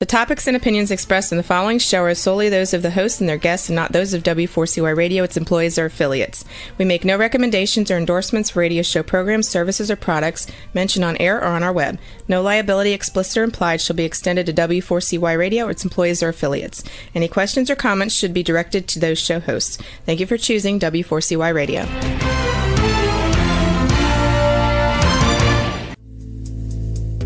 topics and opinions expressed in the following show are solely those of the host and their guests and not those of W4CY Radio, its employees, or affiliates. We make no recommendations or endorsements for radio show programs, services, or products mentioned on air or on our web. No liability, explicit or implied, shall be extended to W4CY Radio or its employees or affiliates. Any questions or comments should be directed to those show hosts. Thank you for choosing W4CY Radio.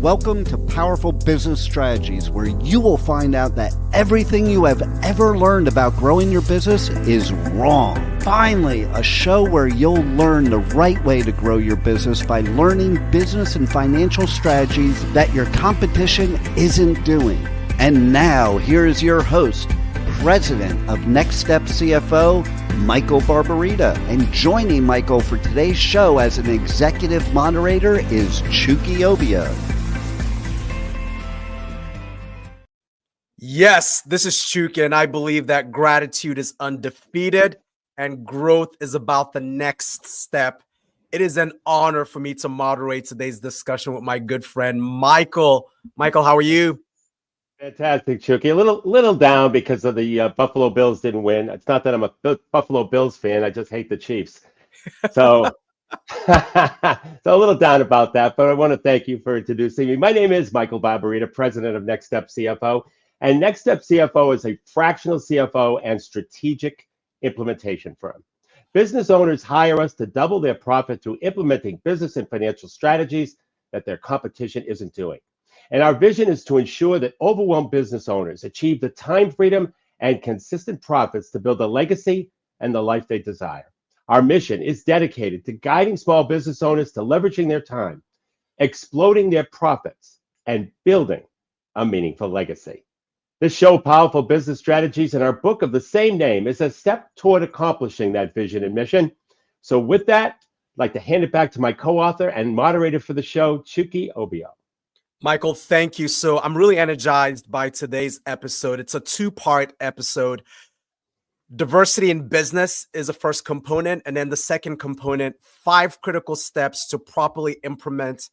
Welcome to Powerful Business Strategies, where you will find out that everything you have ever learned about growing your business is wrong. Finally, a show where you'll learn the right way to grow your business by learning business and financial strategies that your competition isn't doing. And now, here's your host, President of Next Step CFO, Michael Barbarita. And joining Michael for today's show as an executive moderator is Chucky Obia. Yes, this is Chuka, and I believe that gratitude is undefeated and growth is about the next step. It is an honor for me to moderate today's discussion with my good friend, Michael. Michael, how are you? Fantastic, Chucky. A little down because of the Buffalo Bills didn't win. It's not that I'm a Buffalo Bills fan. I just hate the Chiefs. So, so a little down about that, but I want to thank you for introducing me. My name is Michael Barbarita, President of Next Step CFO. And Next Step CFO is a fractional CFO and strategic implementation firm. Business owners hire us to double their profit through implementing business and financial strategies that their competition isn't doing. And our vision is to ensure that overwhelmed business owners achieve the time freedom and consistent profits to build a legacy and the life they desire. Our mission is dedicated to guiding small business owners to leveraging their time, exploding their profits, and building a meaningful legacy. This show, Powerful Business Strategies, and our book of the same name is a step toward accomplishing that vision and mission. So with that, I'd like to hand it back to my co-author and moderator for the show, Chucky Obio. Michael, thank you. So I'm really energized by today's episode. It's a two-part episode. Diversity in business is the first component, and then the second component, 5 critical steps to properly implement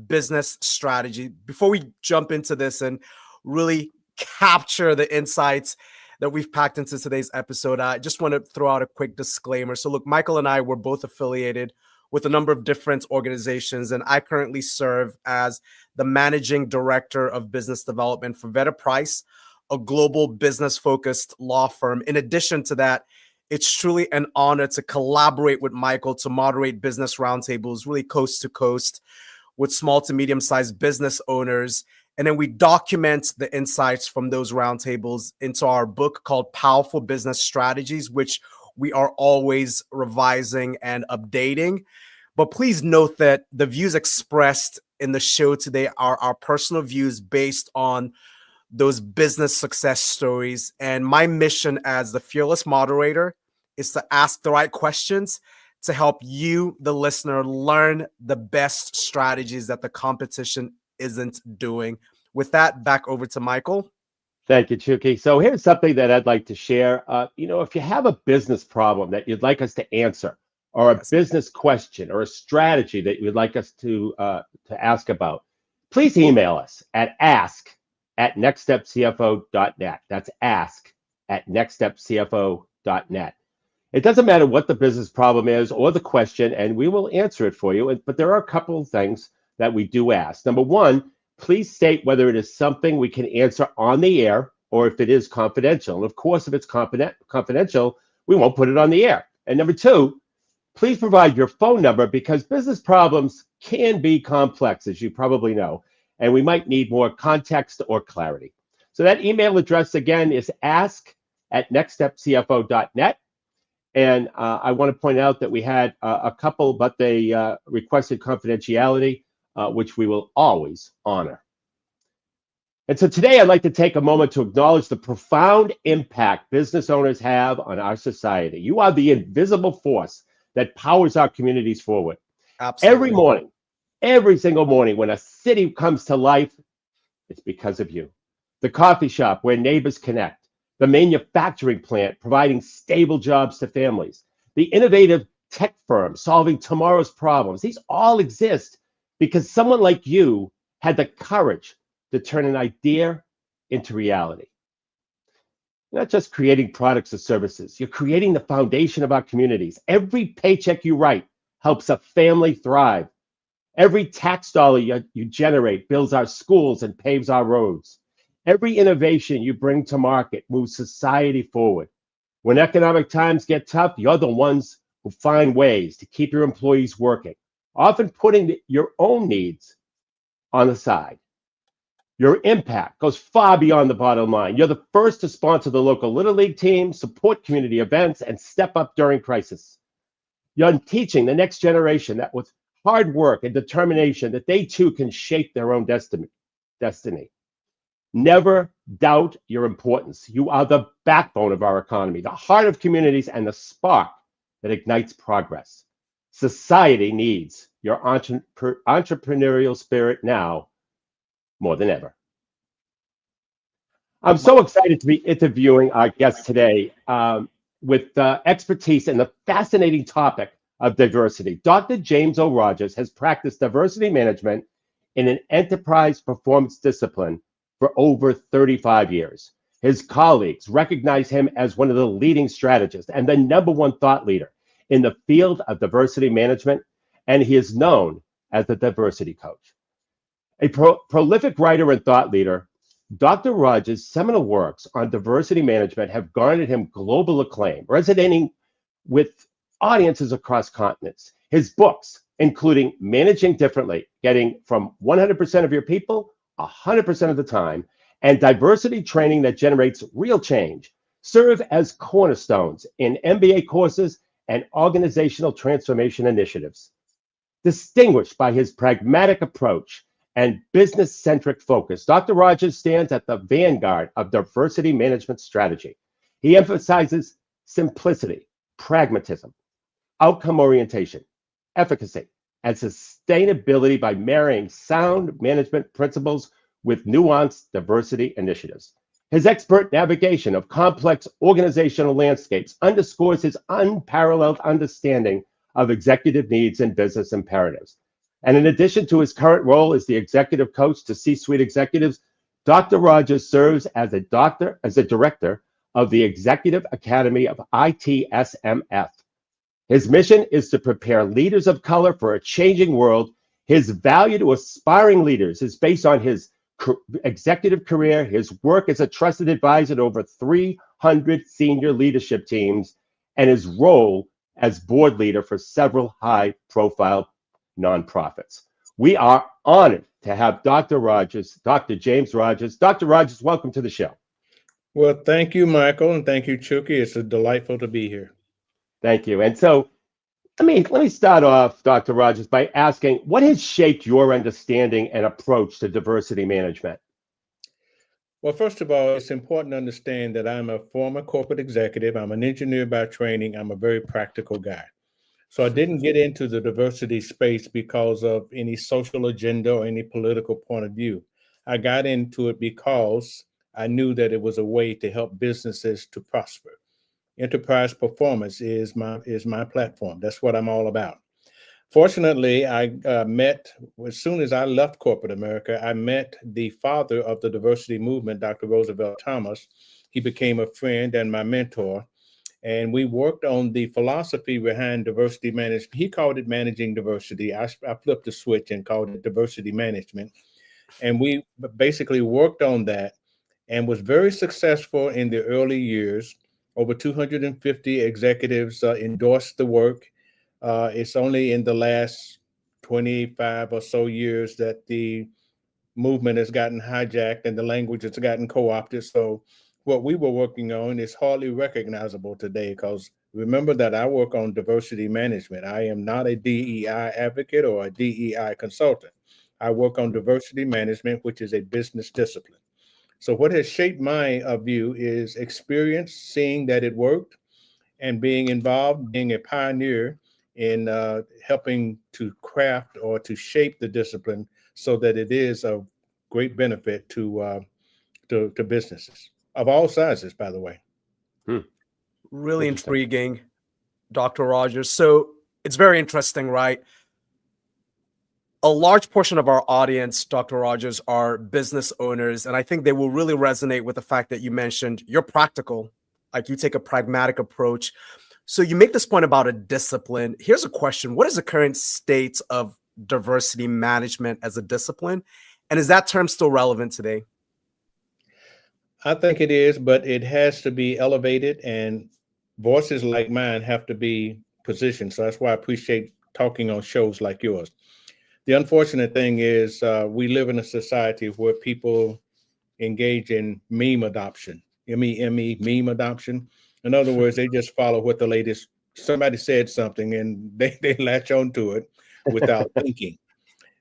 business strategy. Before we jump into this and really capture the insights that we've packed into today's episode, I just want to throw out a quick disclaimer. So look, Michael and I were both affiliated with a number of different organizations, and I currently serve as the managing director of business development for Vedder Price, a global business-focused law firm. In addition to that, it's truly an honor to collaborate with Michael to moderate business roundtables, really coast to coast, with small to medium-sized business owners. And then we document the insights from those roundtables into our book called Powerful Business Strategies, which we are always revising and updating. But please note that the views expressed in the show today are our personal views based on those business success stories. And my mission as the fearless moderator is to ask the right questions to help you, the listener, learn the best strategies that the competition isn't doing. With that, back over to Michael. Thank you, Chucky. So here's something that I'd like to share. If you have a business problem that you'd like us to answer, or a business question, or a strategy that you'd like us to ask about, please email us at ask@nextstepcfo.net. That's ask@nextstepcfo.net. It doesn't matter what the business problem is or the question, and we will answer it for you. But there are a couple of things that we do ask. Number one, please state whether it is something we can answer on the air or if it is confidential. And of course, if it's confidential, we won't put it on the air. And number two, please provide your phone number because business problems can be complex, as you probably know, and we might need more context or clarity. So that email address again is ask@nextstepcfo.net. And I want to point out that we had a couple, but they requested confidentiality, which we will always honor. And so today I'd like to take a moment to acknowledge the profound impact business owners have on our society. You are the invisible force that powers our communities forward. Absolutely. Every morning, every single morning when a city comes to life, it's because of you. The coffee shop where neighbors connect, the manufacturing plant providing stable jobs to families, the innovative tech firm solving tomorrow's problems. These all exist because someone like you had the courage to turn an idea into reality. You're not just creating products or services, you're creating the foundation of our communities. Every paycheck you write helps a family thrive. Every tax dollar you generate builds our schools and paves our roads. Every innovation you bring to market moves society forward. When economic times get tough, you're the ones who find ways to keep your employees working, often putting your own needs on the side. Your impact goes far beyond the bottom line. You're the first to sponsor the local Little League team, support community events, and step up during crisis. You're teaching the next generation that with hard work and determination that they too can shape their own destiny. Never doubt your importance. You are the backbone of our economy, the heart of communities, and the spark that ignites progress. Society needs your entrepreneurial spirit now more than ever. I'm so excited to be interviewing our guest today with expertise in the fascinating topic of diversity. Dr. James O. Rodgers has practiced diversity management in an enterprise performance discipline for over 35 years. His colleagues recognize him as one of the leading strategists and the #1 thought leader in the field of diversity management, and he is known as the diversity coach. A prolific writer and thought leader, Dr. Rodgers' seminal works on diversity management have garnered him global acclaim, resonating with audiences across continents. His books, including Managing Differently, Getting from 100% of Your People 100% of the Time, and Diversity Training That Generates Real Change, serve as cornerstones in MBA courses and organizational transformation initiatives. Distinguished by his pragmatic approach and business-centric focus, Dr. Rodgers stands at the vanguard of diversity management strategy. He emphasizes simplicity, pragmatism, outcome orientation, efficacy, and sustainability by marrying sound management principles with nuanced diversity initiatives. His expert navigation of complex organizational landscapes underscores his unparalleled understanding of executive needs and business imperatives. And in addition to his current role as the executive coach to C-suite executives, Dr. Rodgers serves as a director of the Executive Academy of ITSMF. His mission is to prepare leaders of color for a changing world. His value to aspiring leaders is based on his executive career, his work as a trusted advisor to over 300 senior leadership teams, and his role as board leader for several high-profile nonprofits. We are honored to have Dr. Rodgers, Dr. James Rodgers. Dr. Rodgers, welcome to the show. Well, thank you, Michael, and thank you, Chucky. It's delightful to be here. Thank you. And so let me start off, Dr. Rodgers, by asking, what has shaped your understanding and approach to diversity management? Well, first of all, it's important to understand that I'm a former corporate executive. I'm an engineer by training. I'm a very practical guy. So I didn't get into the diversity space because of any social agenda or any political point of view. I got into it because I knew that it was a way to help businesses to prosper. Enterprise performance is my platform. That's what I'm all about. Fortunately, I met, as soon as I left corporate America, I met the father of the diversity movement, Dr. Roosevelt Thomas. He became a friend and my mentor. And we worked on the philosophy behind diversity management. He called it managing diversity. I flipped the switch and called it diversity management. And we basically worked on that and was very successful in the early years. Over 250 executives endorsed the work. It's only in the last 25 or so years that the movement has gotten hijacked and the language has gotten co-opted. So what we were working on is hardly recognizable today, because remember that I work on diversity management. I am not a DEI advocate or a DEI consultant. I work on diversity management, which is a business discipline. So what has shaped my view is experience, seeing that it worked, and being involved, being a pioneer in helping to craft or to shape the discipline so that it is of great benefit to businesses of all sizes, by the way. Really intriguing, Dr. Rodgers. So it's very interesting, right? a large portion of our audience, Dr. Rodgers, are business owners, and I think they will really resonate with the fact that you mentioned you're practical, like you take a pragmatic approach. So you make this point about a discipline. Here's a question. What is the current state of diversity management as a discipline? And is that term still relevant today? I think it is, but it has to be elevated, and voices like mine have to be positioned. So that's why I appreciate talking on shows like yours. The unfortunate thing is we live in a society where people engage in meme adoption, M-E-M-E, meme adoption. In other words, they just follow what the latest, somebody said something and they latch onto it without thinking.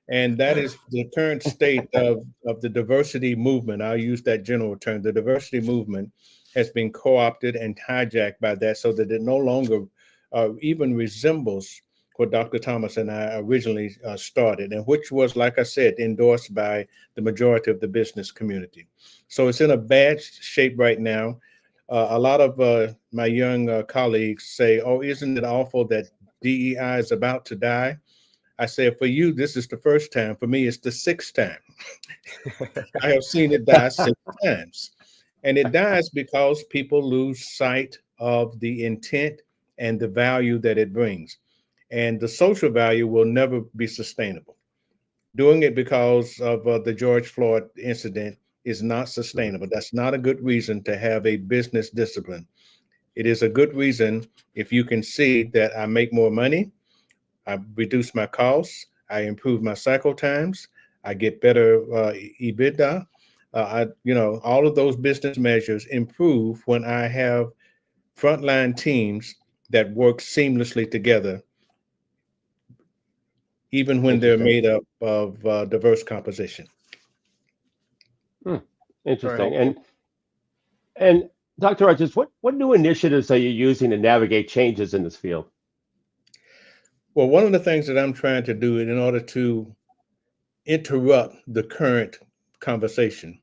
And that is the current state of the diversity movement. I'll use that general term. The diversity movement has been co-opted and hijacked by that so that it no longer even resembles what Dr. Thomas and I originally started, and which was, like I said, endorsed by the majority of the business community. So it's in a bad shape right now. A lot of my young colleagues say, oh, isn't it awful that DEI is about to die? I said, for you, this is the first time. For me, it's the sixth time. I have seen it die 6 times. And it dies because people lose sight of the intent and the value that it brings. And the social value will never be sustainable. Doing it because of the George Floyd incident is not sustainable. That's not a good reason to have a business discipline. It is a good reason if you can see that I make more money, I reduce my costs, I improve my cycle times, I get better EBITDA. All of those business measures improve when I have frontline teams that work seamlessly together, even when they're made up of diverse composition. Interesting. And Dr. Rodgers, what new initiatives are you using to navigate changes in this field? Well, one of the things that I'm trying to do in order to interrupt the current conversation,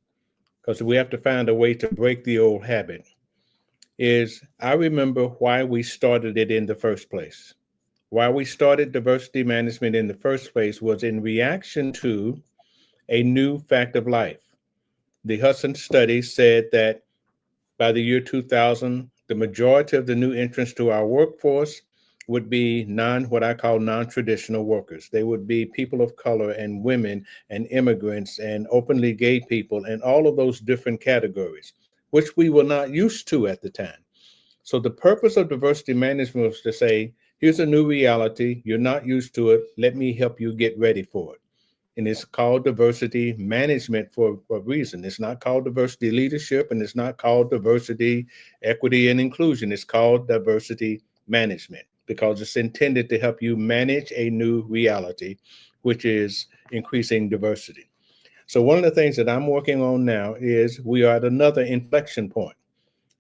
because we have to find a way to break the old habit, is I remember why we started it in the first place. Why we started diversity management in the first place was in reaction to a new fact of life. The Hudson study said that by the year 2000, the majority of the new entrants to our workforce would be what I call non-traditional workers. They would be people of color and women and immigrants and openly gay people and all of those different categories, which we were not used to at the time. So the purpose of diversity management was to say, here's a new reality. You're not used to it. Let me help you get ready for it. And it's called diversity management for a reason. It's not called diversity leadership, and it's not called diversity, equity, and inclusion. It's called diversity management because it's intended to help you manage a new reality, which is increasing diversity. So one of the things that I'm working on now is we are at another inflection point.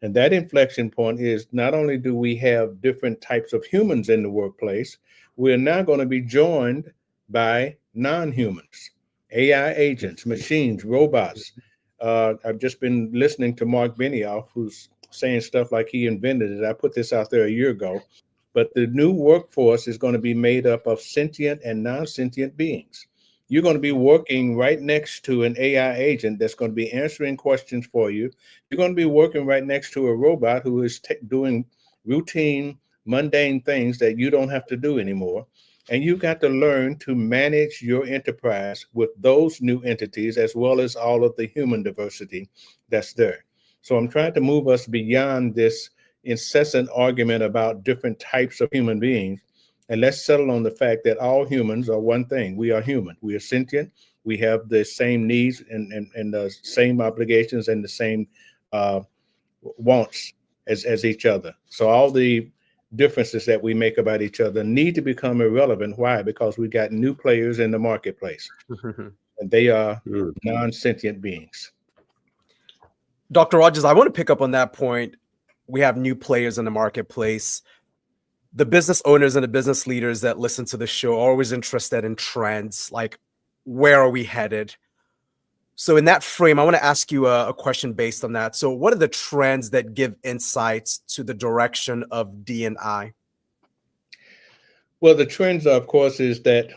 And that inflection point is not only do we have different types of humans in the workplace, we're now going to be joined by non-humans, AI agents, machines, robots. I've just been listening to Mark Benioff, who's saying stuff like he invented it. I put this out there a year ago. But the new workforce is going to be made up of sentient and non-sentient beings. You're going to be working right next to an AI agent that's going to be answering questions for you. You're going to be working right next to a robot who is doing routine, mundane things that you don't have to do anymore. And you've got to learn to manage your enterprise with those new entities, as well as all of the human diversity that's there. So I'm trying to move us beyond this incessant argument about different types of human beings. And let's settle on the fact that all humans are one thing. We are human. We are sentient. We have the same needs and the same obligations and the same wants as each other. So all the differences that we make about each other need to become irrelevant. Why? Because we got new players in the marketplace, and they are non-sentient beings. Dr. Rodgers, I want to pick up on that point. We have new players in the marketplace. The business owners and the business leaders that listen to the show are always interested in trends, like where are we headed? So in that frame, I want to ask you a question based on that. So what are the trends that give insights to the direction of D&I? Well, the trends, of course, is that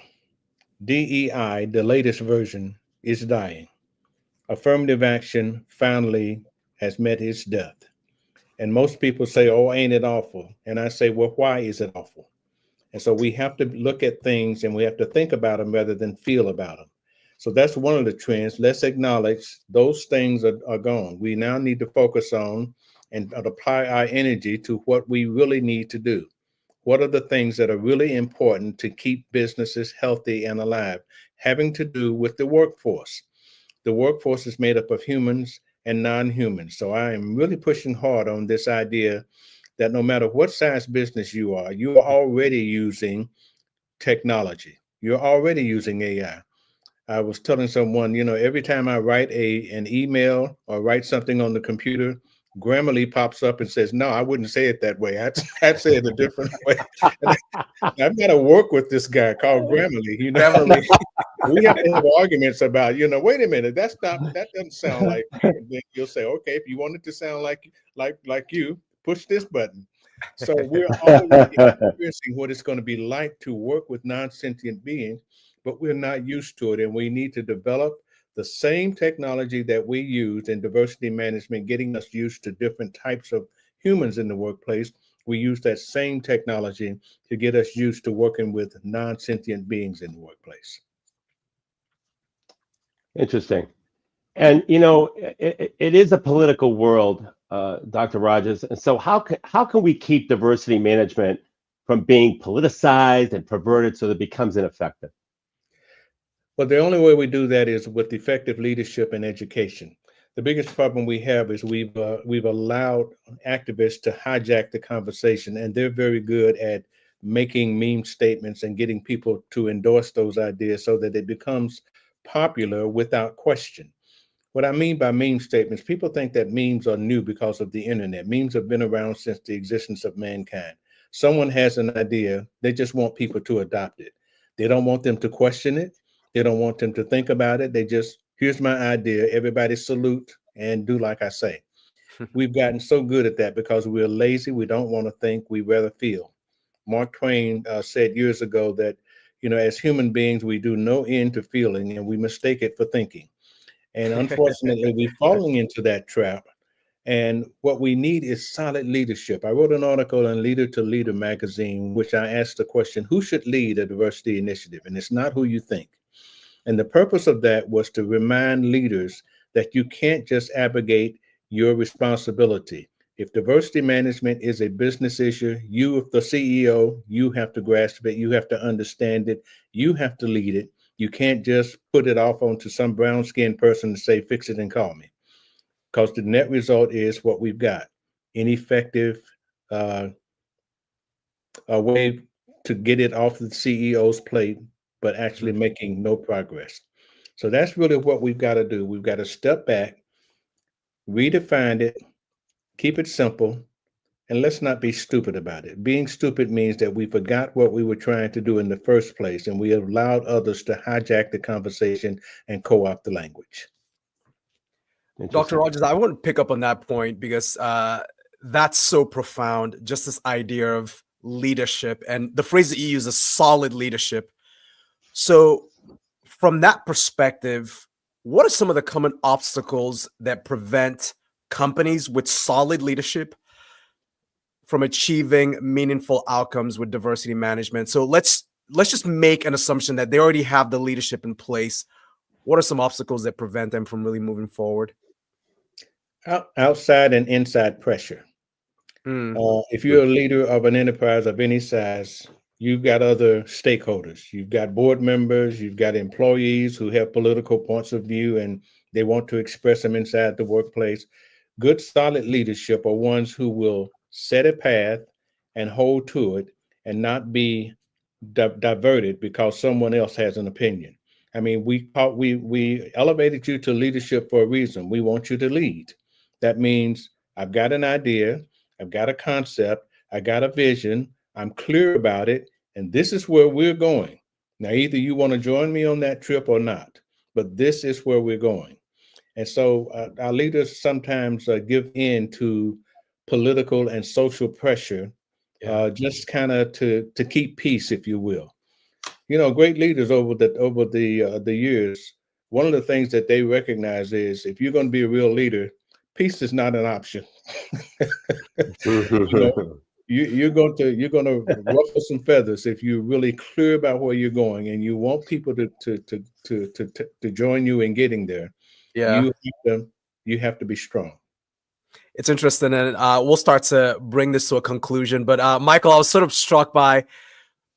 DEI, the latest version, is dying. Affirmative action finally has met its death. And most people say, oh, ain't it awful? And I say, well, why is it awful? And so we have to look at things and we have to think about them rather than feel about them. So that's one of the trends. Let's acknowledge those things are gone. We now need to focus on and apply our energy to what we really need to do. What are the things that are really important to keep businesses healthy and alive, having to do with the workforce? The workforce is made up of humans and non-humans. So I am really pushing hard on this idea that no matter what size business you are already using technology. You're already using AI. I was telling someone, every time I write an email or write something on the computer, Grammarly pops up and says, no, I wouldn't say it that way. I'd say it a different way. And I've got to work with this guy called Grammarly. Grammarly. We have to have arguments about, wait a minute, that doesn't sound like me. And then you'll say, okay, if you want it to sound like you, push this button. So we're already experiencing what it's going to be like to work with non-sentient beings, but we're not used to it. And we need to develop the same technology that we use in diversity management, getting us used to different types of humans in the workplace. We use that same technology to get us used to working with non-sentient beings in the workplace. Interesting. And, it is a political world, Dr. Rodgers. And so how can we keep diversity management from being politicized and perverted so that it becomes ineffective? Well, the only way we do that is with effective leadership and education. The biggest problem we have is we've allowed activists to hijack the conversation, and they're very good at making meme statements and getting people to endorse those ideas so that it becomes popular without question. What I mean by meme statements, people think that memes are new because of the internet. Memes have been around since the existence of mankind. Someone has an idea, they just want people to adopt it. They don't want them to question it. They don't want them to think about it. They just, here's my idea. Everybody salute and do like I say. We've gotten so good at that because we're lazy. We don't want to think. We rather feel. Mark Twain said years ago that, as human beings, we do no end to feeling and we mistake it for thinking. And unfortunately, we're falling into that trap. And what we need is solid leadership. I wrote an article in Leader to Leader magazine, which I asked the question, who should lead a diversity initiative? And it's not who you think. And the purpose of that was to remind leaders that you can't just abrogate your responsibility. If diversity management is a business issue, you, if the CEO, you have to grasp it. You have to understand it. You have to lead it. You can't just put it off onto some brown-skinned person and say, fix it and call me. Because the net result is what we've got, ineffective a way to get it off the CEO's plate, but actually making no progress. So that's really what we've got to do. We've got to step back, redefine it, keep it simple, and let's not be stupid about it. Being stupid means that we forgot what we were trying to do in the first place, and we allowed others to hijack the conversation and co-opt the language. Dr. Rodgers, I want to pick up on that point because that's so profound, just this idea of leadership and the phrase that you use is solid leadership. So from that perspective, what are some of the common obstacles that prevent companies with solid leadership from achieving meaningful outcomes with diversity management? So let's just make an assumption that they already have the leadership in place. What are some obstacles that prevent them from really moving forward? Outside and inside pressure. If you're a leader of an enterprise of any size, you've got other stakeholders. You've got board members, you've got employees who have political points of view and they want to express them inside the workplace. Good, solid leadership are ones who will set a path and hold to it and not be diverted because someone else has an opinion. I mean, we elevated you to leadership for a reason. We want you to lead. That means I've got an idea, I've got a concept, I got a vision, I'm clear about it, and this is where we're going. Now, either you want to join me on that trip or not, but this is where we're going. And so our leaders sometimes give in to political and social pressure, just kind of to keep peace, if you will. Great leaders over the years. One of the things that they recognize is if you're going to be a real leader, peace is not an option. you know, you're going to ruffle some feathers if you're really clear about where you're going and you want people to join you in getting there. Yeah. You have to be strong. It's interesting, and we'll start to bring this to a conclusion. But Michael, I was sort of struck by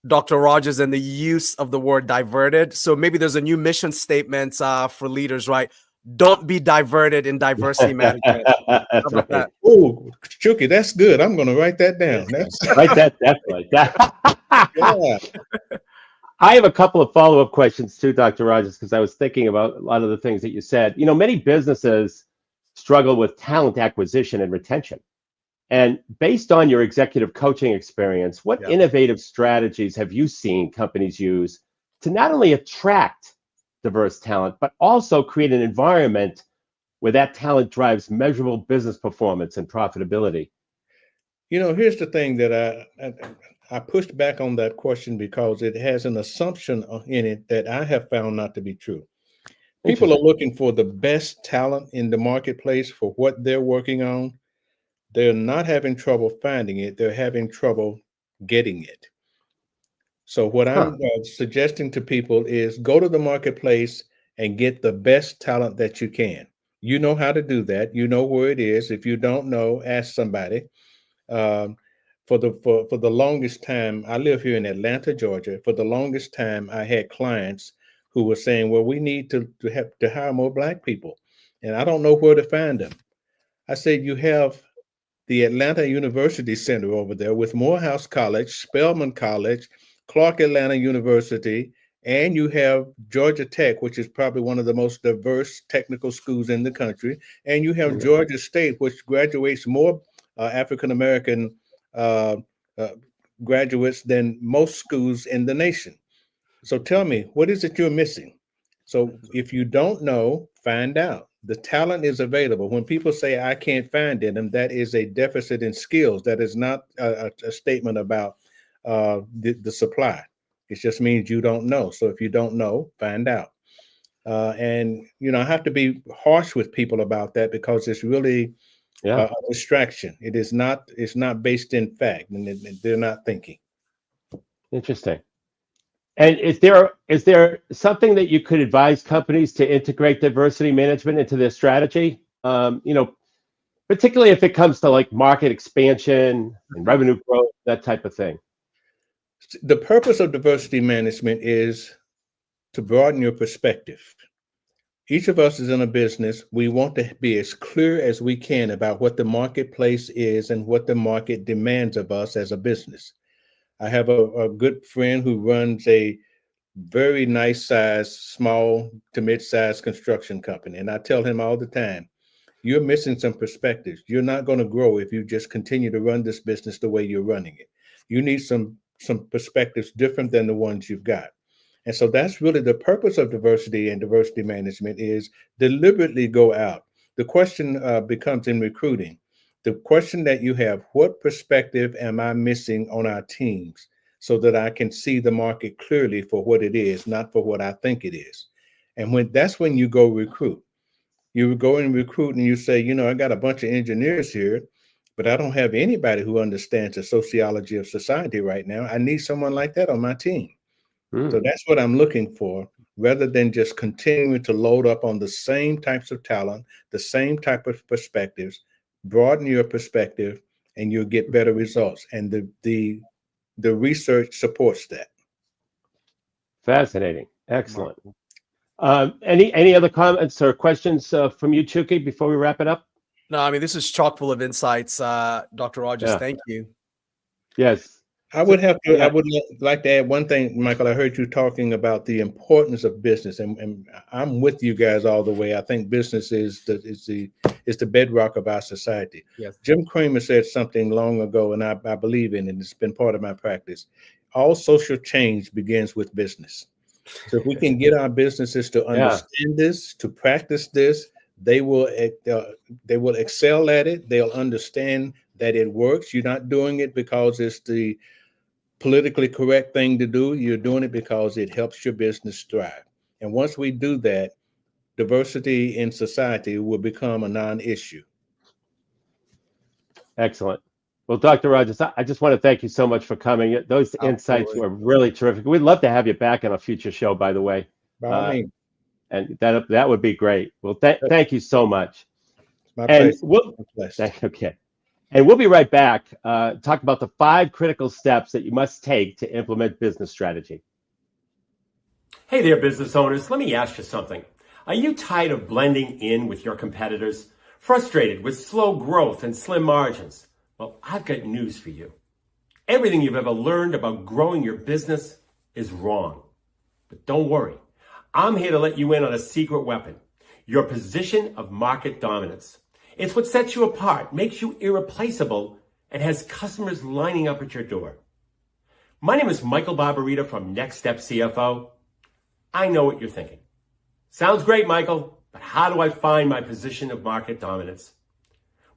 Dr. Rodgers and the use of the word diverted. So maybe there's a new mission statement for leaders, right? Don't be diverted in diversity management. How That's about right. that? Oh, Chucky, that's good. I'm going to write that down. That's Right, that definitely. yeah. I have a couple of follow-up questions too, Dr. Rogers, because I was thinking about a lot of the things that you said. Many businesses struggle with talent acquisition and retention. And based on your executive coaching experience, what Yeah. innovative strategies have you seen companies use to not only attract diverse talent, but also create an environment where that talent drives measurable business performance and profitability? Here's the thing that I pushed back on that question because it has an assumption in it that I have found not to be true. People are looking for the best talent in the marketplace for what they're working on. They're not having trouble finding it. They're having trouble getting it. So what Huh. I'm suggesting to people is go to the marketplace and get the best talent that you can. You know how to do that. You know where it is. If you don't know, ask somebody. Um, for the longest time, I live here in Atlanta, Georgia. For the longest time, I had clients who were saying, "Well, we need to have to hire more Black people, and I don't know where to find them." I said, "You have the Atlanta University Center over there with Morehouse College, Spelman College, Clark Atlanta University, and you have Georgia Tech, which is probably one of the most diverse technical schools in the country, and you have Georgia State, which graduates more African American uh, uh, graduates than most schools in the nation. So tell me, what is it you're missing? So if you don't know, find out. The talent is available. When people say I can't find it, and that is a deficit in skills. That is not a statement about the supply. It just means you don't know. So if you don't know, find out. And I have to be harsh with people about that because it's really Yeah. a distraction. It is not. It's not based in fact, and they're not thinking. Interesting. And is there something that you could advise companies to integrate diversity management into their strategy? Particularly if it comes to like market expansion and revenue growth, that type of thing. The purpose of diversity management is to broaden your perspective. Each of us is in a business. We want to be as clear as we can about what the marketplace is and what the market demands of us as a business. I have a good friend who runs a very nice size, small to mid-sized construction company. And I tell him all the time, you're missing some perspectives. You're not going to grow if you just continue to run this business the way you're running it. You need some perspectives different than the ones you've got. And so that's really the purpose of diversity and diversity management is deliberately go out. The question becomes in recruiting. The question that you have, what perspective am I missing on our teams so that I can see the market clearly for what it is, not for what I think it is. And when you go recruit. You go and recruit and you say, I got a bunch of engineers here, but I don't have anybody who understands the sociology of society right now. I need someone like that on my team. So Mm, that's what I'm looking for, rather than just continuing to load up on the same types of talent, the same type of perspectives. Broaden your perspective, and you'll get better results. And the research supports that. fascinating. Excellent. Any other comments or questions from you, Chuki, before we wrap it up? No, I mean, this is chock full of insights, Dr. Rodgers. Yeah. Thank you. Yes. I So, would have to. I yeah. would like to add one thing, Michael. I heard you talking about the importance of business, and I'm with you guys all the way. I think business is the bedrock of our society. Yes. Jim Cramer said something long ago, and I believe in it. And it's been part of my practice. All social change begins with business. So if we can get our businesses to Yeah. understand this, to practice this, they will excel at it. They'll understand that it works. You're not doing it because it's the politically correct thing to do. You're doing it because it helps your business thrive. And once we do that, diversity in society will become a non-issue. Excellent. Well, Dr. Rodgers, I just want to thank you so much for coming. Those insights Absolutely. were really terrific. We'd love to have you back on a future show, by the way. By all means. And that would be great. Well, thank you so much. My And pleasure. okay. And we'll be right back. Talk about the 5 critical steps that you must take to implement business strategy. Hey there, business owners. Let me ask you something. Are you tired of blending in with your competitors? Frustrated with slow growth and slim margins? Well, I've got news for you. Everything you've ever learned about growing your business is wrong. But don't worry. I'm here to let you in on a secret weapon, your position of market dominance. It's what sets you apart, makes you irreplaceable, and has customers lining up at your door. My name is Michael Barbarita from Next Step CFO. I know what you're thinking. Sounds great, Michael, but how do I find my position of market dominance?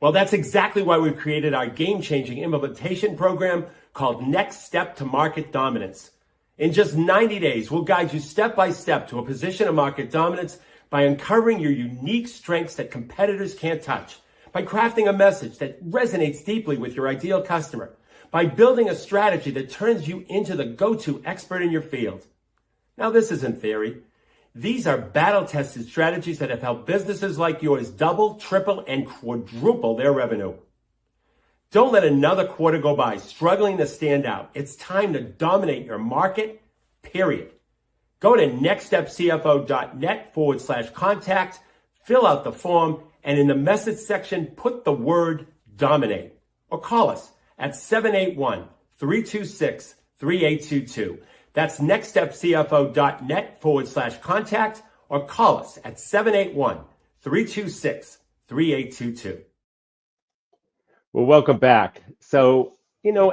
Well, that's exactly why we've created our game-changing implementation program called Next Step to Market Dominance. In just 90 days, we'll guide you step by step to a position of market dominance by uncovering your unique strengths that competitors can't touch, by crafting a message that resonates deeply with your ideal customer, by building a strategy that turns you into the go-to expert in your field. Now, this isn't theory. These are battle-tested strategies that have helped businesses like yours double, triple, and quadruple their revenue. Don't let another quarter go by struggling to stand out. It's time to dominate your market, period. Go to nextstepcfo.net/contact, fill out the form, and in the message section, put the word dominate. Or call us at 781-326-3822. That's nextstepcfo.net/contact, or call us at 781-326-3822. Well, welcome back. So,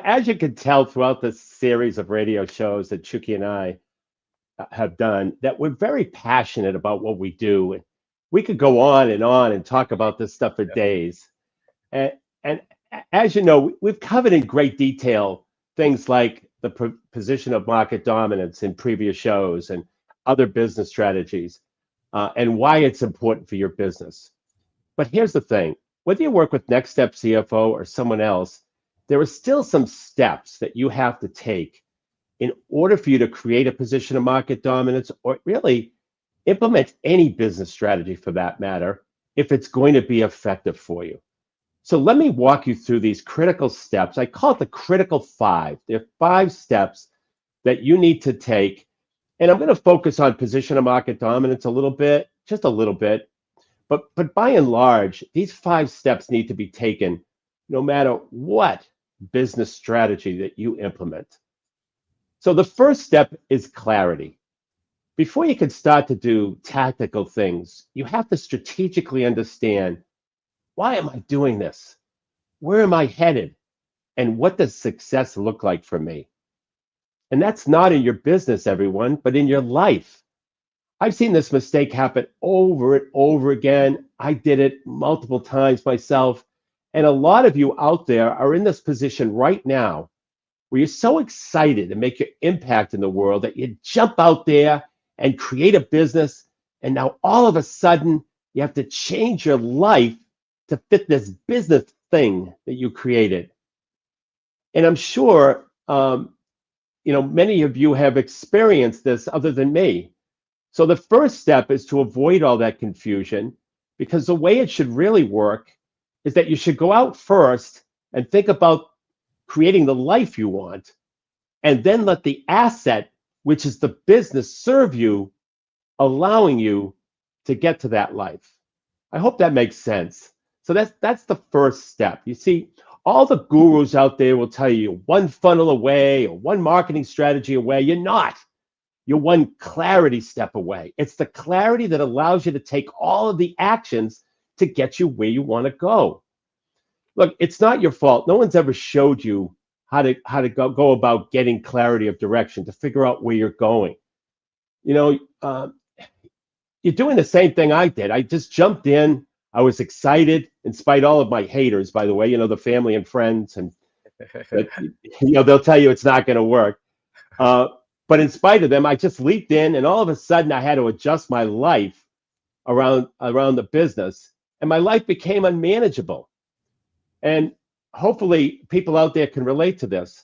as you can tell throughout this series of radio shows that Chucky and I have done, that we're very passionate about what we do. And we could go on and talk about this stuff for days. And as you know, we've covered in great detail things like the position of market dominance in previous shows and other business strategies, and why it's important for your business. But here's the thing. Whether you work with Next Step CFO or someone else, there are still some steps that you have to take in order for you to create a position of market dominance, or really implement any business strategy for that matter, if it's going to be effective for you. So let me walk you through these critical steps. I call it the critical 5. There are 5 steps that you need to take. And I'm going to focus on position of market dominance a little bit, just a little bit. But by and large, these 5 steps need to be taken no matter what business strategy that you implement. So the first step is clarity. Before you can start to do tactical things, you have to strategically understand, why am I doing this? Where am I headed? And what does success look like for me? And that's not in your business, everyone, but in your life. I've seen this mistake happen over and over again. I did it multiple times myself. And a lot of you out there are in this position right now where you're so excited to make your impact in the world that you jump out there and create a business. And now all of a sudden, you have to change your life to fit this business thing that you created. And I'm sure, many of you have experienced this other than me. So the first step is to avoid all that confusion, because the way it should really work is that you should go out first and think about creating the life you want, and then let the asset, which is the business, serve you, allowing you to get to that life. I hope that makes sense. So that's the first step. You see, all the gurus out there will tell you one funnel away or one marketing strategy away. You're not. You're one clarity step away. It's the clarity that allows you to take all of the actions to get you where you want to go. Look, it's not your fault. No one's ever showed you how to go about getting clarity of direction, to figure out where you're going. You're doing the same thing I did. I just jumped in. I was excited, in spite of all of my haters, by the way, the family and friends. And That, they'll tell you it's not going to work. But in spite of them, I just leaped in, and all of a sudden, I had to adjust my life around the business, and my life became unmanageable. And hopefully, people out there can relate to this.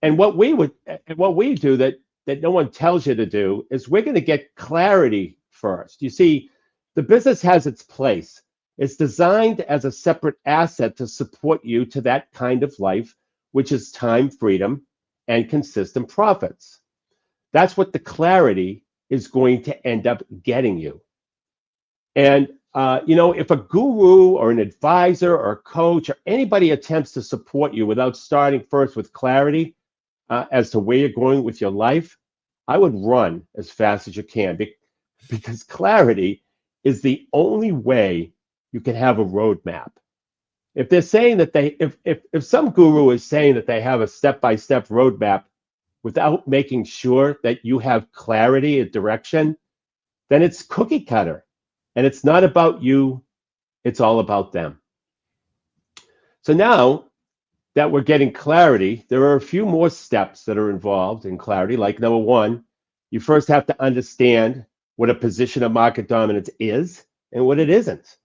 And what we do that no one tells you to do is we're going to get clarity first. You see, the business has its place. It's designed as a separate asset to support you to that kind of life, which is time, freedom, and consistent profits. That's what the clarity is going to end up getting you. And if a guru or an advisor or a coach or anybody attempts to support you without starting first with clarity as to where you're going with your life, I would run as fast as you can, because clarity is the only way you can have a roadmap. If they're saying that if some guru is saying that they have a step-by-step roadmap without making sure that you have clarity and direction, then it's cookie cutter. And it's not about you, it's all about them. So now that we're getting clarity, there are a few more steps that are involved in clarity. Like number one, you first have to understand what a position of market dominance is and what it isn't.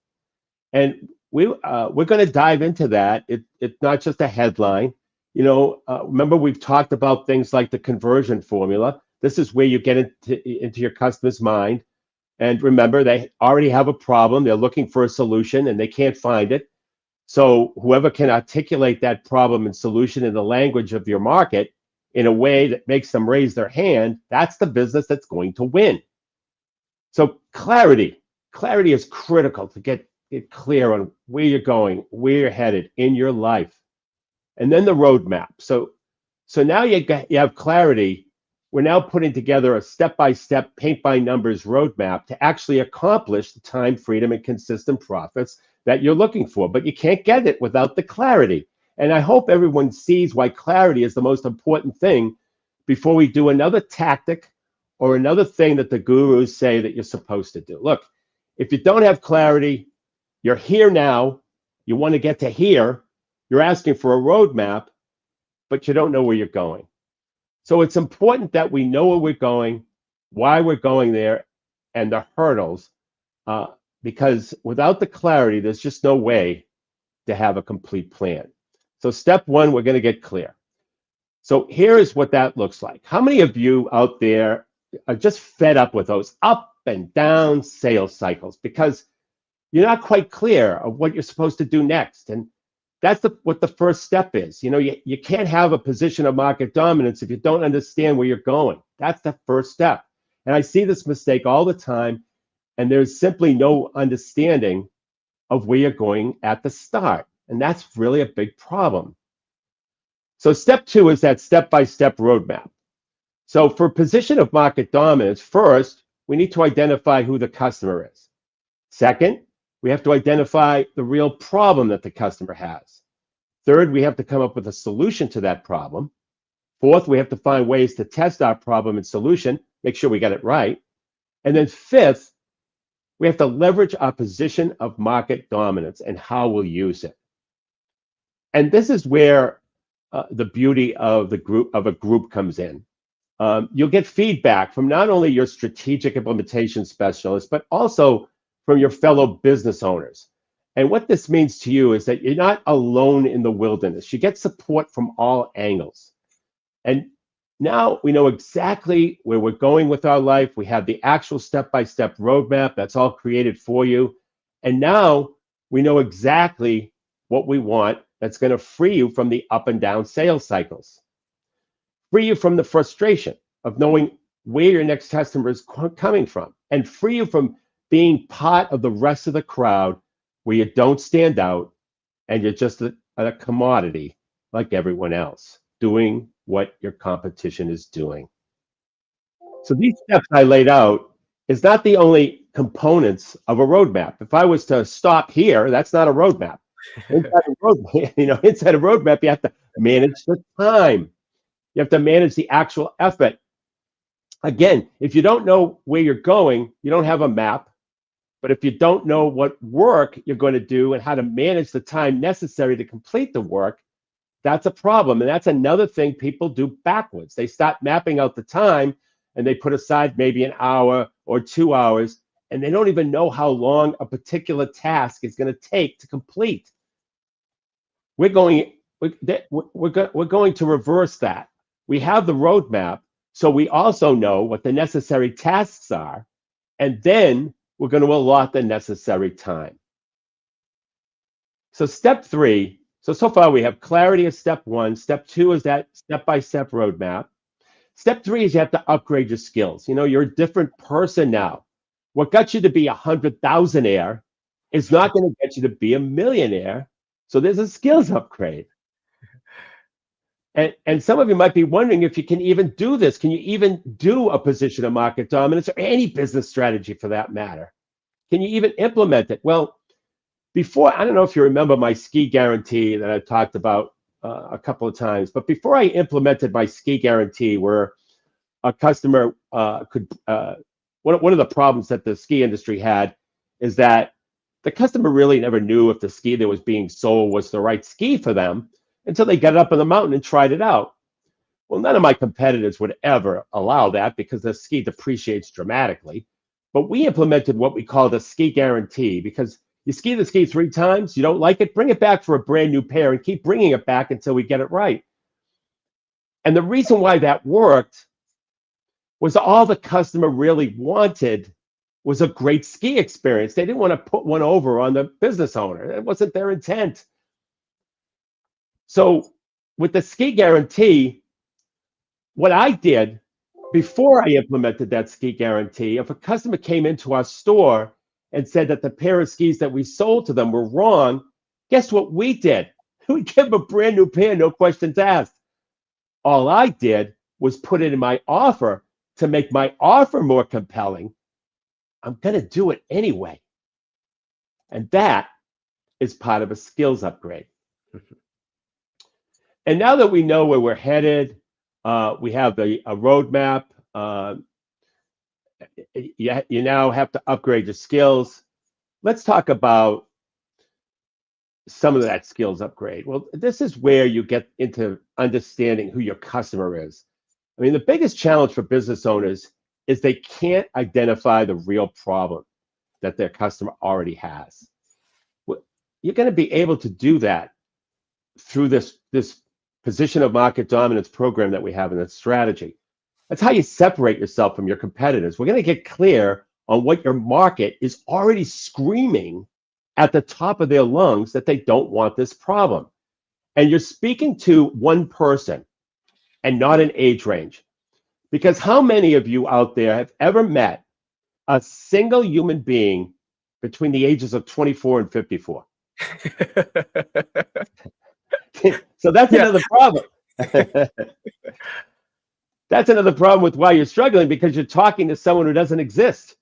And we're going to dive into that. It's not just a headline. Remember, we've talked about things like the conversion formula. This is where you get into your customer's mind. And remember, they already have a problem. They're looking for a solution and they can't find it. So whoever can articulate that problem and solution in the language of your market in a way that makes them raise their hand, that's the business that's going to win. So clarity is critical to get clear on where you're going, where you're headed in your life. And then the roadmap. So now you have clarity. We're now putting together a step-by-step, paint-by-numbers roadmap to actually accomplish the time, freedom, and consistent profits that you're looking for. But you can't get it without the clarity. And I hope everyone sees why clarity is the most important thing before we do another tactic or another thing that the gurus say that you're supposed to do. Look, if you don't have clarity, you're here now, you want to get to here, you're asking for a roadmap, but you don't know where you're going. So it's important that we know where we're going, why we're going there, and the hurdles, because without the clarity, there's just no way to have a complete plan. So step one, we're going to get clear. So here is what that looks like. How many of you out there are just fed up with those up and down sales cycles because you're not quite clear of what you're supposed to do next? And that's what the first step is. You can't have a position of market dominance if you don't understand where you're going. That's the first step. And I see this mistake all the time, and there's simply no understanding of where you're going at the start. And that's really a big problem. So step two is that step-by-step roadmap. So for position of market dominance, first, we need to identify who the customer is. Second, we have to identify the real problem that the customer has. Third, we have to come up with a solution to that problem. Fourth, we have to find ways to test our problem and solution, make sure we got it right. And then fifth, we have to leverage our position of market dominance and how we'll use it. And this is where the beauty of a group comes in. You'll get feedback from not only your strategic implementation specialist, but also from your fellow business owners. And what this means to you is that you're not alone in the wilderness. You get support from all angles. And now we know exactly where we're going with our life. We have the actual step-by-step roadmap that's all created for you. And now we know exactly what we want that's going to free you from the up and down sales cycles. Free you from the frustration of knowing where your next customer is coming from, and free you from being part of the rest of the crowd where you don't stand out and you're just a commodity like everyone else, doing what your competition is doing. So these steps I laid out is not the only components of a roadmap. If I was to stop here, that's not a roadmap. Inside a roadmap, you have to manage the time. You have to manage the actual effort. Again, if you don't know where you're going, you don't have a map. But if you don't know what work you're going to do and how to manage the time necessary to complete the work, That's a problem. And that's another thing people do backwards. They start mapping out the time and they put aside maybe an hour or 2 hours, and they don't even know how long a particular task is going to take to complete. We're going to reverse that. We have the roadmap, so we also know what the necessary tasks are, and then we're going to allot the necessary time. So step 3, so far we have clarity as step 1. Step 2 is that step-by-step roadmap. Step 3 is you have to upgrade your skills. You're a different person now. What got you to be a 100,000-aire is not going to get you to be a millionaire. So there's a skills upgrade. And some of you might be wondering if you can even do this. Can you even do a position of market dominance or any business strategy for that matter? Can you even implement it? Well, before, I don't know if you remember my ski guarantee that I talked about a couple of times, but before I implemented my ski guarantee, where a customer could, one of the problems that the ski industry had is that the customer really never knew if the ski that was being sold was the right ski for them until they got up on the mountain and tried it out. Well, none of my competitors would ever allow that because the ski depreciates dramatically. But we implemented what we called a ski guarantee, because you ski the ski 3 times, you don't like it, bring it back for a brand new pair and keep bringing it back until we get it right. And the reason why that worked was all the customer really wanted was a great ski experience. They didn't want to put one over on the business owner. It wasn't their intent. So with the ski guarantee, what I did before I implemented that ski guarantee, if a customer came into our store and said that the pair of skis that we sold to them were wrong, guess what we did? We gave them a brand new pair, no questions asked. All I did was put it in my offer to make my offer more compelling. I'm going to do it anyway. And that is part of a skills upgrade. And now that we know where we're headed, we have a roadmap. You now have to upgrade your skills. Let's talk about some of that skills upgrade. Well, this is where you get into understanding who your customer is. I mean, the biggest challenge for business owners is they can't identify the real problem that their customer already has. You're going to be able to do that through this position of market dominance program that we have in that strategy. That's how you separate yourself from your competitors. We're going to get clear on what your market is already screaming at the top of their lungs that they don't want this problem. And you're speaking to one person and not an age range. Because how many of you out there have ever met a single human being between the ages of 24 and 54? So that's another problem. That's another problem with why you're struggling, because you're talking to someone who doesn't exist.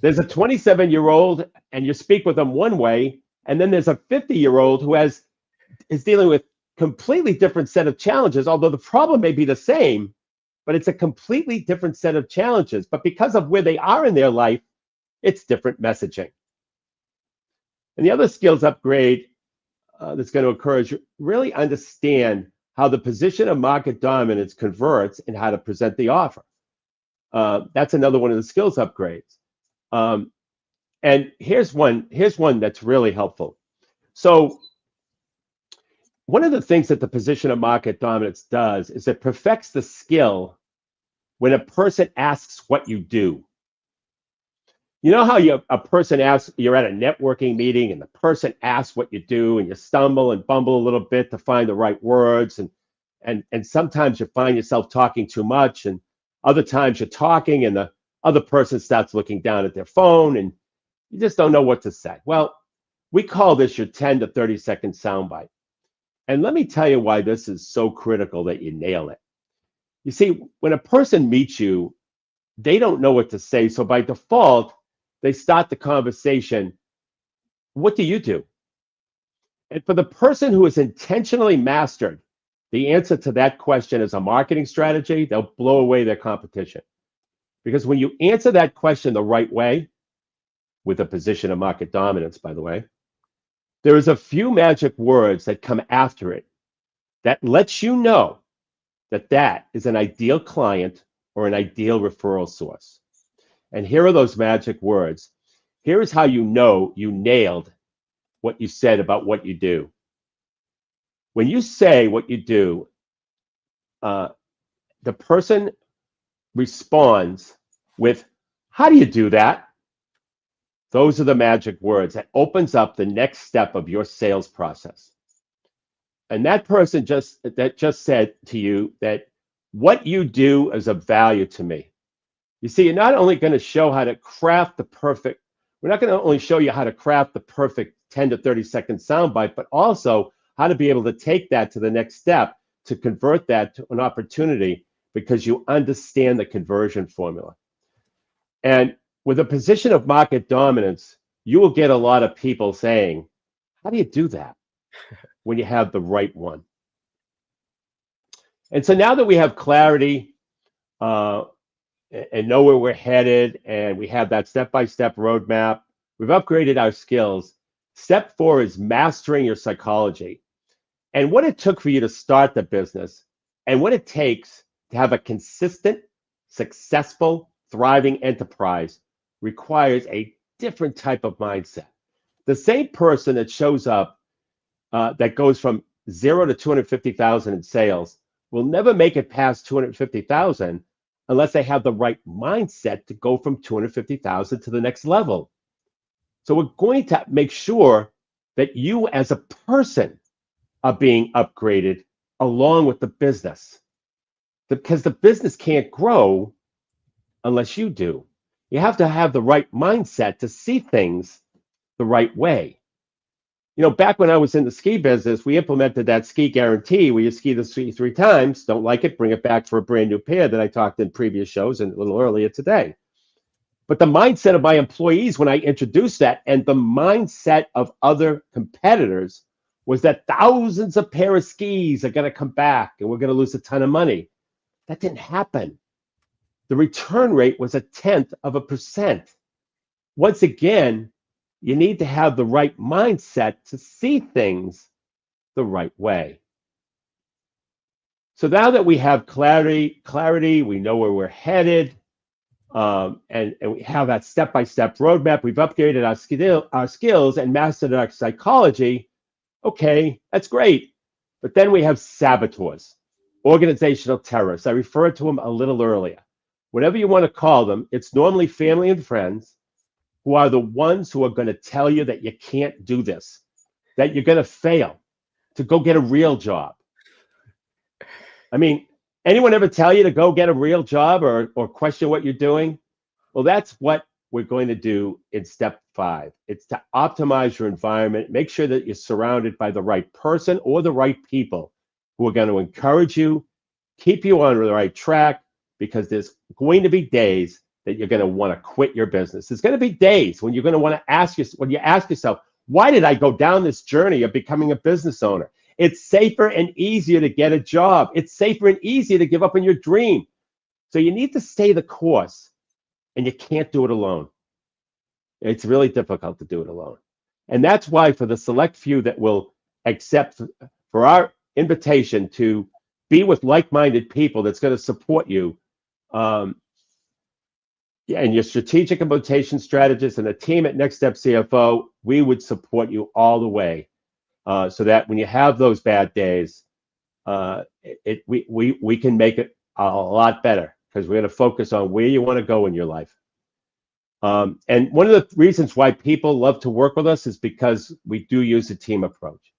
There's a 27-year-old and you speak with them one way, and then there's a 50-year-old who is dealing with completely different set of challenges, although the problem may be the same, but it's a completely different set of challenges. But because of where they are in their life, it's different messaging. And the other skills upgrade that's going to occur is you really understand how the position of market dominance converts and how to present the offer. That's another one of the skills upgrades. And here's one that's really helpful. So one of the things that the position of market dominance does is it perfects the skill when a person asks what you do. You know how a person asks, you're at a networking meeting and the person asks what you do and you stumble and bumble a little bit to find the right words, and sometimes you find yourself talking too much, and other times you're talking and the other person starts looking down at their phone and you just don't know what to say. Well, we call this your 10 to 30 second soundbite. And let me tell you why this is so critical that you nail it. You see, when a person meets you, they don't know what to say. So by default, they start the conversation, what do you do? And for the person who has intentionally mastered the answer to that question as a marketing strategy, they'll blow away their competition. Because when you answer that question the right way, with a position of market dominance, by the way, there is a few magic words that come after it that lets you know that that is an ideal client or an ideal referral source. And here are those magic words. Here is how you know you nailed what you said about what you do. When you say what you do, the person responds with, how do you do that? Those are the magic words that opens up the next step of your sales process. And that person just said to you that what you do is of value to me. You see, you're not only going to show how to craft the perfect, we're not going to only show you how to craft the perfect 10 to 30 second soundbite, but also how to be able to take that to the next step to convert that to an opportunity because you understand the conversion formula. And with a position of market dominance, you will get a lot of people saying, how do you do that when you have the right one? And so now that we have clarity and know where we're headed, and we have that step-by-step roadmap, we've upgraded our skills. Step 4 is mastering your psychology. And what it took for you to start the business and what it takes to have a consistent, successful, thriving enterprise requires a different type of mindset. The same person that shows up that goes from 0 to 250,000 in sales will never make it past 250,000 unless they have the right mindset to go from 250,000 to the next level. So we're going to make sure that you as a person are being upgraded along with the business, because the business can't grow unless you do. You have to have the right mindset to see things the right way. You know, back when I was in the ski business, we implemented that ski guarantee where you ski the ski 3 times, don't like it, bring it back for a brand new pair that I talked in previous shows and a little earlier today. But the mindset of my employees when I introduced that and the mindset of other competitors was that thousands of pair of skis are going to come back and we're going to lose a ton of money. That didn't happen. The return rate was 0.1%. Once again, you need to have the right mindset to see things the right way. So now that we have clarity, we know where we're headed, and we have that step-by-step roadmap. We've upgraded our skills and mastered our psychology. Okay, that's great. But then we have saboteurs, organizational terrorists. I referred to them a little earlier. Whatever you want to call them, it's normally family and friends who are the ones who are going to tell you that you can't do this, that you're going to fail, to go get a real job. I mean, anyone ever tell you to go get a real job or question what you're doing? Well, that's what we're going to do in step 5. It's to optimize your environment, make sure that you're surrounded by the right person or the right people who are going to encourage you, keep you on the right track, because there's going to be days that you're going to want to quit your business. There's going to be days when you're going to want to ask yourself, why did I go down this journey of becoming a business owner? It's safer and easier to get a job. It's safer and easier to give up on your dream. So you need to stay the course, and you can't do it alone. It's really difficult to do it alone. And that's why for the select few that will accept for our invitation to be with like-minded people that's going to support you, and your strategic implementation strategist and the team at Next Step CFO, we would support you all the way. So that when you have those bad days, we can make it a lot better, because we're going to focus on where you want to go in your life. And one of the reasons why people love to work with us is because we do use a team approach.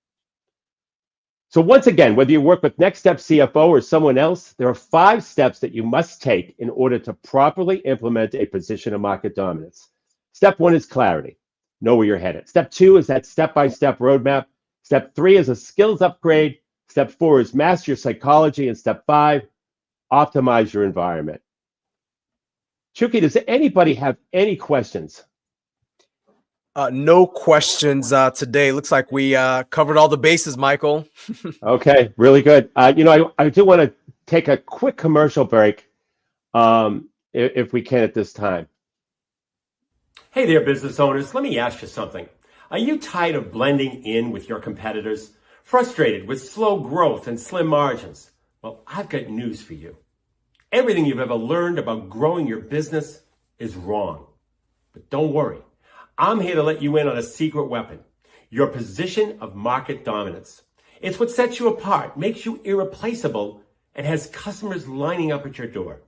So once again, whether you work with Next Step CFO or someone else, there are 5 steps that you must take in order to properly implement a position of market dominance. Step 1 is clarity. Know where you're headed. Step 2 is that step-by-step roadmap. Step 3 is a skills upgrade. Step 4 is master your psychology. And step 5, optimize your environment. Chucky, does anybody have any questions? No questions today. Looks like we covered all the bases, Michael. Okay, really good. I do want to take a quick commercial break, if we can at this time. Hey there, business owners. Let me ask you something. Are you tired of blending in with your competitors? Frustrated with slow growth and slim margins? Well, I've got news for you. Everything you've ever learned about growing your business is wrong. But don't worry. I'm here to let you in on a secret weapon, your position of market dominance. It's what sets you apart, makes you irreplaceable, and has customers lining up at your door.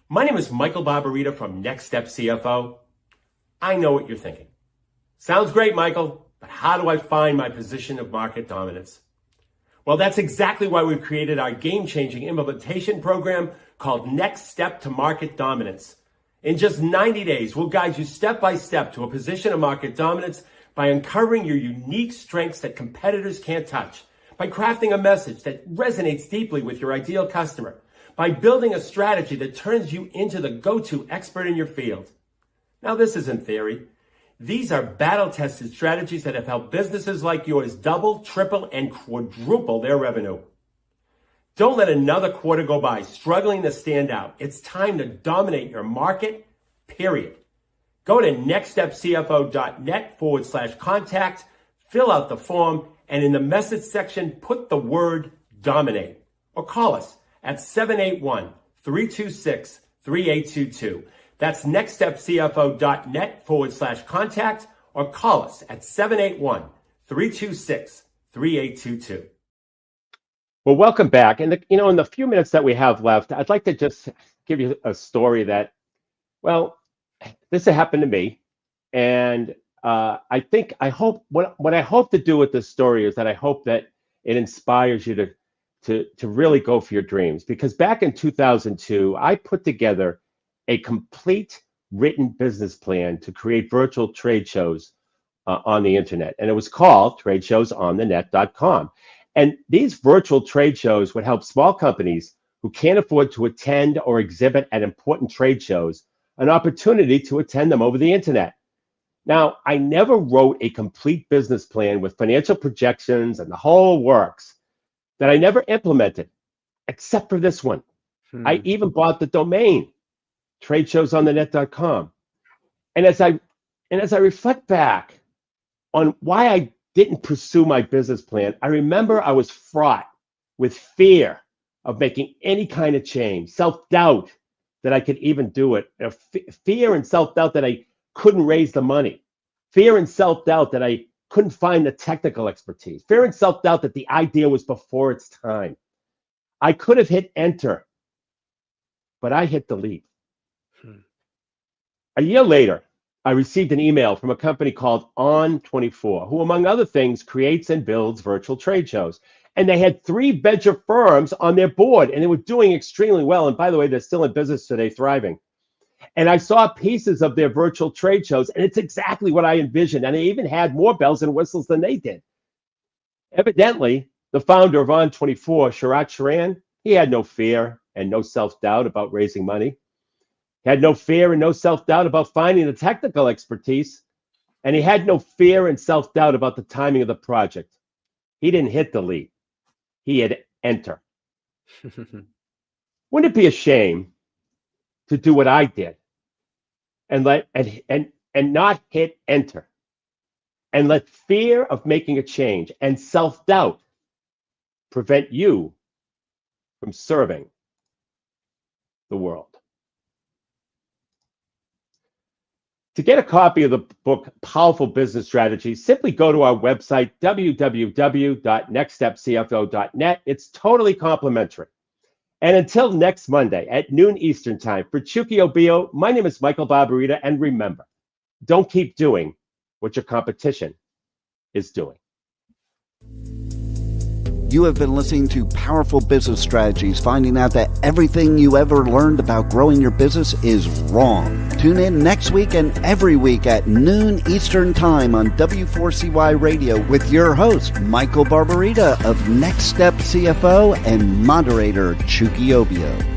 My name is Michael Barbarita from Next Step CFO. I know what you're thinking. Sounds great, Michael, but how do I find my position of market dominance? Well, that's exactly why we've created our game-changing implementation program called Next Step to Market Dominance. In just 90 days, we'll guide you step by step to a position of market dominance by uncovering your unique strengths that competitors can't touch, by crafting a message that resonates deeply with your ideal customer, by building a strategy that turns you into the go-to expert in your field. Now, this isn't theory. These are battle-tested strategies that have helped businesses like yours double, triple, and quadruple their revenue. Don't let another quarter go by struggling to stand out. It's time to dominate your market, period. Go to nextstepcfo.net/contact, fill out the form, and in the message section, put the word dominate. Or call us at 781-326-3822. That's nextstepcfo.net/contact, or call us at 781-326-3822. Well, welcome back. And in the few minutes that we have left, I'd like to just give you a story that, well, this happened to me. And I hope what I hope to do with this story is that I hope that it inspires you to really go for your dreams. Because back in 2002, I put together a complete written business plan to create virtual trade shows on the internet. And it was called tradeshowsonthenet.com. And these virtual trade shows would help small companies who can't afford to attend or exhibit at important trade shows an opportunity to attend them over the internet. Now, I never wrote a complete business plan with financial projections and the whole works that I never implemented, except for this one. I even bought the domain, tradeshowsonthenet.com. And as I reflect back on why I didn't pursue my business plan, I remember I was fraught with fear of making any kind of change, self-doubt that I could even do it, fear and self-doubt that I couldn't raise the money, fear and self-doubt that I couldn't find the technical expertise, fear and self-doubt that the idea was before its time. I could have hit enter, but I hit delete. A year later, I received an email from a company called On24, who, among other things, creates and builds virtual trade shows. And they had 3 venture firms on their board, and they were doing extremely well. And by the way, they're still in business today, thriving. And I saw pieces of their virtual trade shows, and it's exactly what I envisioned. And they even had more bells and whistles than they did. Evidently, the founder of On24, Sharat Sharan, he had no fear and no self-doubt about raising money. He had no fear and no self-doubt about finding the technical expertise. And he had no fear and self-doubt about the timing of the project. He didn't hit delete. He hit enter. Wouldn't it be a shame to do what I did and not hit enter and let fear of making a change and self-doubt prevent you from serving the world? To get a copy of the book, Powerful Business Strategies, simply go to our website, www.nextstepcfo.net. It's totally complimentary. And until next Monday at noon Eastern Time, for Chukio Bio, my name is Michael Barbarita, and remember, don't keep doing what your competition is doing. You have been listening to Powerful Business Strategies, finding out that everything you ever learned about growing your business is wrong. Tune in next week and every week at noon Eastern Time on W4CY Radio with your host, Michael Barbarita of Next Step CFO and moderator Chukio Bio.